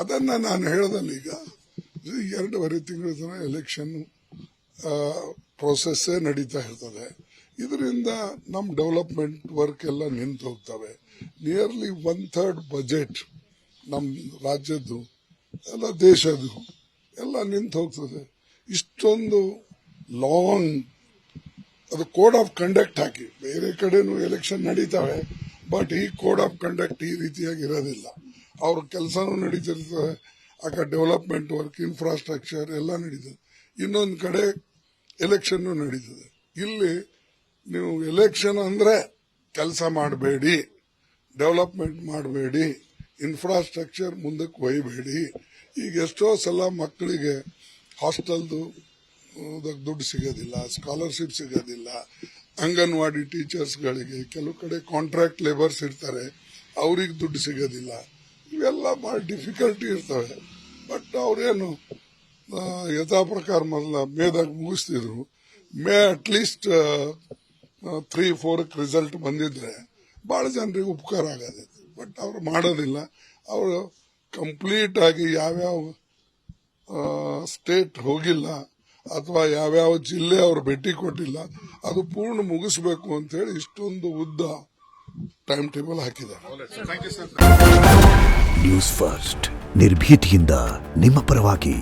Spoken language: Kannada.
ಅದನ್ನ ನಾನು ಹೇಳ್ದಲ್ಲ ಈಗ 2.5 ತಿಂಗಳ ತನಕ ಎಲೆಕ್ಷನ್ ಪ್ರೋಸೆಸ್ಸೇ ನಡೀತಾ ಇರ್ತದೆ. ಇದರಿಂದ ನಮ್ಮ ಡೆವಲಪ್ಮೆಂಟ್ ವರ್ಕ್ ಎಲ್ಲ ನಿಂತು ಹೋಗ್ತವೆ. ನಿಯರ್ಲಿ 1/3 ಬಜೆಟ್ ನಮ್ಮ ರಾಜ್ಯದ್ದು ಎಲ್ಲ ದೇಶದ್ದು ಎಲ್ಲ ನಿಂತು ಹೋಗ್ತದೆ. ಇಷ್ಟೊಂದು ಲಾಂಗ್ ಅದು ಕೋಡ್ ಆಫ್ ಕಂಡಕ್ಟ್ ಹಾಕಿ ಬೇರೆ ಕಡೆನೂ ಎಲೆಕ್ಷನ್ ನಡೀತಾವೆ, ಬಟ್ ಈ ಕೋಡ್ ಆಫ್ ಕಂಡಕ್ಟ್ ಈ ರೀತಿಯಾಗಿ ಇರೋದಿಲ್ಲ. ಅವ್ರ ಕೆಲಸನೂ ನಡೀತಿರ್ತದೆ, ಆ ಕಡೆ ಡೆವಲಪ್ಮೆಂಟ್ ವರ್ಕ್, ಇನ್ಫ್ರಾಸ್ಟ್ರಕ್ಚರ್ ಎಲ್ಲ ನಡೀತದೆ. ಇನ್ನೊಂದು ಕಡೆ ಎಲೆಕ್ಷನ್ ನಡೀತದೆ. ಇಲ್ಲಿ ನೀವು ಎಲೆಕ್ಷನ್ ಅಂದ್ರೆ ಕೆಲಸ ಮಾಡಬೇಡಿ, ಡೆವಲಪ್ಮೆಂಟ್ ಮಾಡಬೇಡಿ, ಇನ್ಫ್ರಾಸ್ಟ್ರಕ್ಚರ್ ಮುಂದಕ್ಕೆ ಒಯ್ಯಬೇಡಿ. ಈಗ ಎಷ್ಟೋ ಸಲ ಮಕ್ಕಳಿಗೆ ಹಾಸ್ಟೆಲ್ದು ದುಡ್ಡು ಸಿಗೋದಿಲ್ಲ, ಸ್ಕಾಲರ್ಶಿಪ್ ಸಿಗೋದಿಲ್ಲ, ಅಂಗನವಾಡಿ ಟೀಚರ್ಸ್ಗಳಿಗೆ ಕೆಲವು ಕಡೆ ಕಾಂಟ್ರಾಕ್ಟ್ ಲೇಬರ್ಸ್ ಇರ್ತಾರೆ, ಅವ್ರಿಗೆ ದುಡ್ಡು ಸಿಗೋದಿಲ್ಲ. ಇವೆಲ್ಲ ಭಾಳ ಡಿಫಿಕಲ್ಟಿ ಇರ್ತವೆ. ಬಟ್ ಅವ್ರೇನು ಯಥಾ ಪ್ರಕಾರ ಮೊದಲ ಮೇದಾಗ ಮುಗಿಸ್ತಿದ್ರು. ಮೇ ಅಟ್ಲೀಸ್ಟ್ 3-4 ರಿಸಲ್ಟ್ ಬಂದಿದ್ರೆ ಭಾಳ ಜನರಿಗೆ ಉಪಕಾರ ಆಗೋದಿತ್ತು. ಬಟ್ ಅವ್ರು ಮಾಡೋದಿಲ್ಲ. ಅವರು ಕಂಪ್ಲೀಟ್ ಆಗಿ ಯಾವ್ಯಾವ ಸ್ಟೇಟ್ ಹೋಗಿಲ್ಲ ಅಥವಾ ಯಾವ್ಯಾವ ಜಿಲ್ಲೆ ಅವರು ಭೇಟಿ ಕೊಟ್ಟಿಲ್ಲ, ಅದು ಪೂರ್ಣ ಮುಗಿಸ್ಬೇಕು ಅಂತ ಹೇಳಿ ಇಷ್ಟೊಂದು ಉದ್ದ ಟೈಮ್ ಟೇಬಲ್ ಹಾಕಿದ್ದಾರೆ. ನ್ಯೂಸ್ ಫಸ್ಟ್ ನಿರ್ಭೀತಿಯಿಂದ ನಿಮ್ಮ ಪರವಾಗಿ.